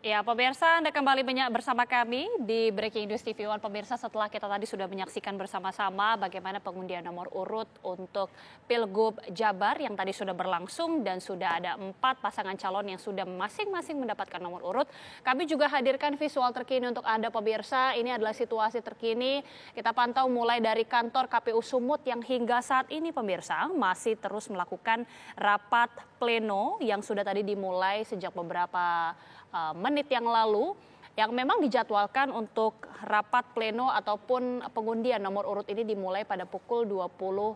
Ya, pemirsa, Anda kembali bersama kami di Breaking News TV One. Pemirsa, setelah kita tadi sudah menyaksikan bersama-sama bagaimana pengundian nomor urut untuk Pilgub Jabar yang tadi sudah berlangsung dan sudah ada 4 pasangan calon yang sudah masing-masing mendapatkan nomor urut. Kami juga hadirkan visual terkini untuk Anda, pemirsa. Ini adalah situasi terkini. Kita pantau mulai dari kantor KPU Sumut yang hingga saat ini, pemirsa, masih terus melakukan rapat pleno yang sudah tadi dimulai sejak beberapa menit yang lalu, yang memang dijadwalkan untuk rapat pleno ataupun pengundian nomor urut ini dimulai pada pukul 20.00.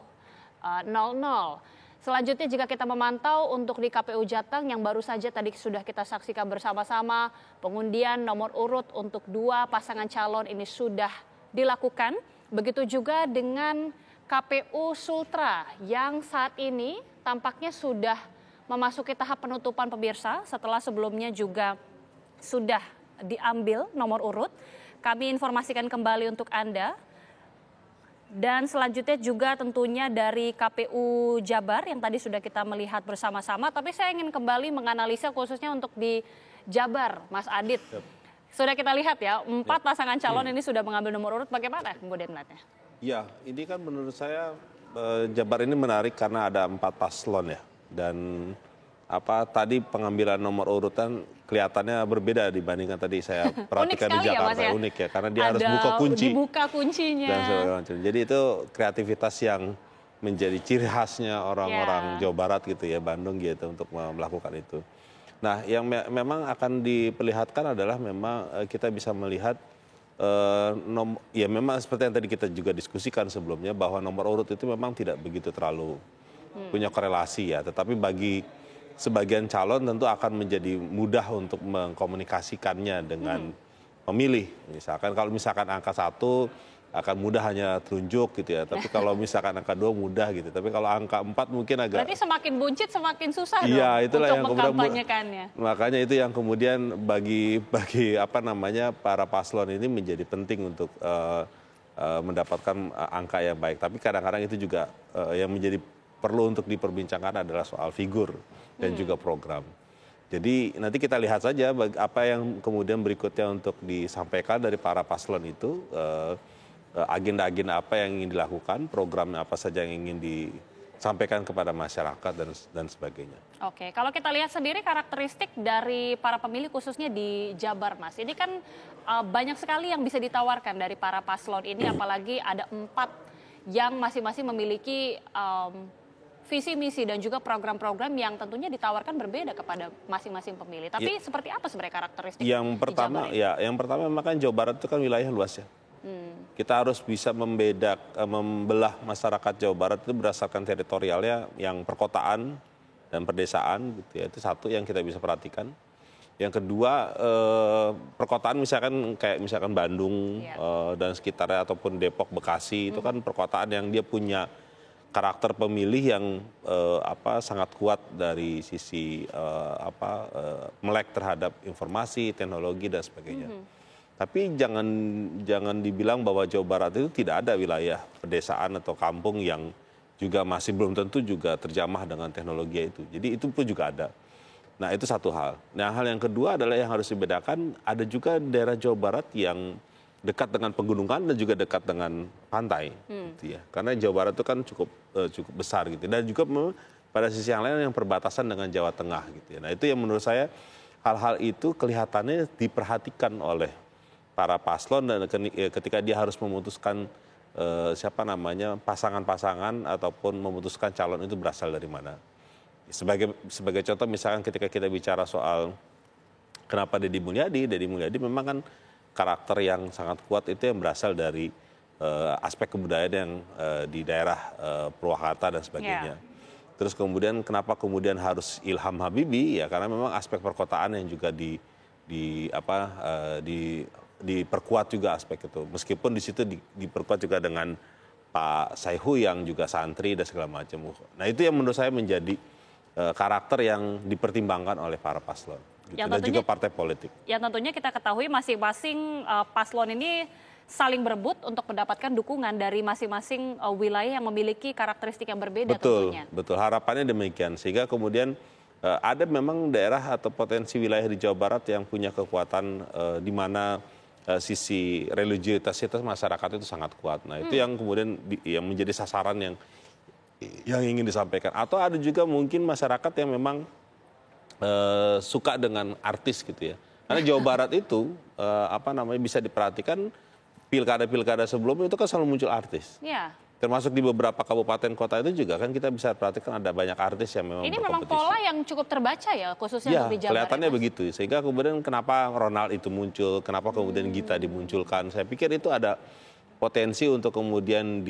Selanjutnya jika kita memantau untuk di KPU Jateng yang baru saja tadi sudah kita saksikan bersama-sama, pengundian nomor urut untuk 2 pasangan calon ini sudah dilakukan. Begitu juga dengan KPU Sultra yang saat ini tampaknya sudah memasuki tahap penutupan, pemirsa, setelah sebelumnya juga sudah diambil nomor urut. Kami informasikan kembali untuk Anda. Dan selanjutnya juga tentunya dari KPU Jabar yang tadi sudah kita melihat bersama-sama. Tapi saya ingin kembali menganalisa khususnya untuk di Jabar, Mas Adit. Sudah kita lihat ya, 4 pasangan calon ini sudah mengambil nomor urut. Bagaimana kemudian melihatnya? Ya, ini kan menurut saya Jabar ini menarik karena ada 4 paslon ya. Dan tadi pengambilan nomor urutan kelihatannya berbeda dibandingkan tadi saya perhatikan di Jakarta. Ya, unik ya, karena dia harus buka kunci. Dibuka kuncinya. Dan segala macam. Jadi itu kreativitas yang menjadi ciri khasnya orang-orang Jawa Barat gitu ya, Bandung gitu untuk melakukan itu. Nah, yang memang akan diperlihatkan adalah memang kita bisa melihat ya memang seperti yang tadi kita juga diskusikan sebelumnya bahwa nomor urut itu memang tidak begitu terlalu punya korelasi ya, tetapi bagi sebagian calon tentu akan menjadi mudah untuk mengkomunikasikannya dengan pemilih. Kalau misalkan angka 1 akan mudah hanya tunjuk gitu ya, tapi kalau misalkan angka 2 mudah gitu, tapi kalau angka 4 mungkin agak. Berarti semakin buncit semakin susah dong itulah untuk yang mengkampanyekannya. Makanya itu yang kemudian bagi para paslon ini menjadi penting untuk mendapatkan angka yang baik. Tapi kadang-kadang itu juga yang menjadi perlu untuk diperbincangkan adalah soal figur dan juga program. Jadi nanti kita lihat saja apa yang kemudian berikutnya untuk disampaikan dari para paslon itu, agenda-agenda apa yang ingin dilakukan, program apa saja yang ingin disampaikan kepada masyarakat dan sebagainya. Oke, kalau kita lihat sendiri karakteristik dari para pemilih khususnya di Jabar, Mas. Ini kan banyak sekali yang bisa ditawarkan dari para paslon ini, apalagi ada 4 yang masing-masing memiliki visi misi dan juga program-program yang tentunya ditawarkan berbeda kepada masing-masing pemilih. Tapi seperti apa sebenarnya karakteristik yang pertama di Jabar? Yang pertama memang kan Jawa Barat itu kan wilayah luas ya. Kita harus bisa membelah masyarakat Jawa Barat itu berdasarkan teritorialnya, yang perkotaan dan pedesaan gitu ya. Itu satu yang kita bisa perhatikan. Yang kedua, perkotaan misalkan Bandung dan sekitarnya ataupun Depok, Bekasi itu kan perkotaan yang dia punya karakter pemilih yang sangat kuat dari sisi melek terhadap informasi, teknologi dan sebagainya. Tapi jangan dibilang bahwa Jawa Barat itu tidak ada wilayah pedesaan atau kampung yang juga masih belum tentu juga terjamah dengan teknologi itu. Jadi itu pun juga ada. Nah, itu satu hal. Nah, hal yang kedua adalah yang harus dibedakan, ada juga daerah Jawa Barat yang dekat dengan pegunungan dan juga dekat dengan pantai, gitu ya. Karena Jawa Barat itu kan cukup besar gitu. Dan juga pada sisi yang lain yang perbatasan dengan Jawa Tengah gitu ya. Nah, itu yang menurut saya hal-hal itu kelihatannya diperhatikan oleh para paslon dan ketika dia harus memutuskan pasangan-pasangan ataupun memutuskan calon itu berasal dari mana. Sebagai contoh misalkan ketika kita bicara soal kenapa Deddy Mulyadi memang kan karakter yang sangat kuat itu yang berasal dari aspek kebudayaan yang di daerah Purwakarta dan sebagainya. Terus kemudian kenapa kemudian harus Ilham Habibie ya, karena memang aspek perkotaan yang juga diperkuat juga aspek itu. Meskipun di situ diperkuat juga dengan Pak Saihu yang juga santri dan segala macam. Nah, itu yang menurut saya menjadi karakter yang dipertimbangkan oleh para paslon. Gitu. Dan juga partai politik. Yang tentunya kita ketahui masing-masing paslon ini saling berebut untuk mendapatkan dukungan dari masing-masing wilayah yang memiliki karakteristik yang berbeda tentunya. Betul. Harapannya demikian. Sehingga kemudian ada memang daerah atau potensi wilayah di Jawa Barat yang punya kekuatan di mana sisi religiositas masyarakat itu sangat kuat. Nah itu yang kemudian yang menjadi sasaran yang ingin disampaikan. Atau ada juga mungkin masyarakat yang memang suka dengan artis gitu ya. Karena Jawa Barat itu bisa diperhatikan pilkada-pilkada sebelumnya itu kan selalu muncul artis. Ya. Termasuk di beberapa kabupaten kota itu juga kan kita bisa perhatikan ada banyak artis yang memang ini berkompetisi. memang pola yang cukup terbaca ya, khususnya untuk di Jawa Barat. Kelihatannya begitu. Sehingga kemudian kenapa Ronald itu muncul, kenapa kemudian Gita dimunculkan. Saya pikir itu ada potensi untuk kemudian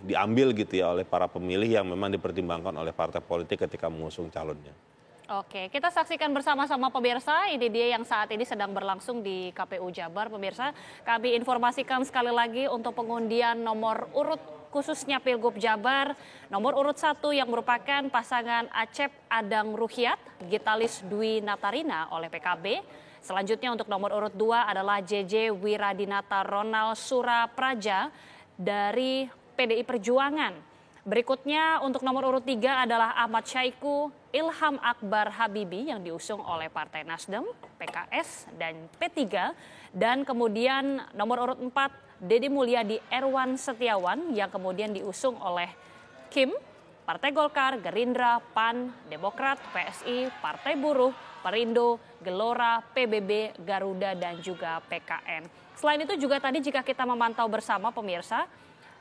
diambil gitu ya oleh para pemilih yang memang dipertimbangkan oleh partai politik ketika mengusung calonnya. Oke, kita saksikan bersama-sama pemirsa, ini dia yang saat ini sedang berlangsung di KPU Jabar. Pemirsa, kami informasikan sekali lagi untuk pengundian nomor urut khususnya Pilgub Jabar, nomor urut 1 yang merupakan pasangan Acep Adang Ruhyat, Gitalis Dwi Natarina oleh PKB. Selanjutnya untuk nomor urut 2 adalah JJ Wiradinata Ronald Surapraja dari PDI Perjuangan. Berikutnya untuk nomor urut 3 adalah Ahmad Syaiqo Ilham Akbar Habibi yang diusung oleh Partai Nasdem, PKS, dan P3. Dan kemudian nomor urut 4 Deddy Mulyadi Erwan Setiawan yang kemudian diusung oleh Kim, Partai Golkar, Gerindra, PAN, Demokrat, PSI, Partai Buruh, Perindo, Gelora, PBB, Garuda, dan juga PKN. Selain itu juga tadi jika kita memantau bersama pemirsa,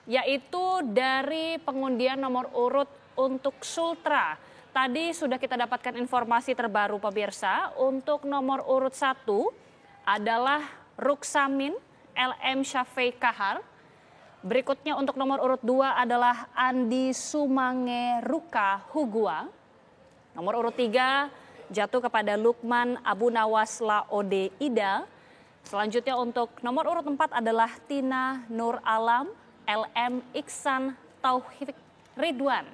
yaitu dari pengundian nomor urut untuk Sultra. Tadi sudah kita dapatkan informasi terbaru pemirsa, untuk nomor urut 1 adalah Ruksamin LM Syafei Kahar. Berikutnya untuk nomor urut 2 adalah Andi Sumange Ruka Hugua. Nomor urut 3 jatuh kepada Lukman Abu Nawas Laode Ida. Selanjutnya untuk nomor urut 4 adalah Tina Nur Alam LM Iksan Tauhid Ridwan.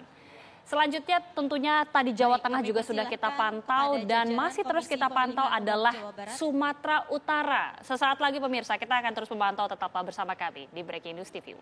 Selanjutnya tentunya tadi Jawa Tengah juga sudah kita pantau dan masih terus kita pantau adalah Sumatera Utara. Sesaat lagi pemirsa kita akan terus memantau, tetaplah bersama kami di Breaking News TV One.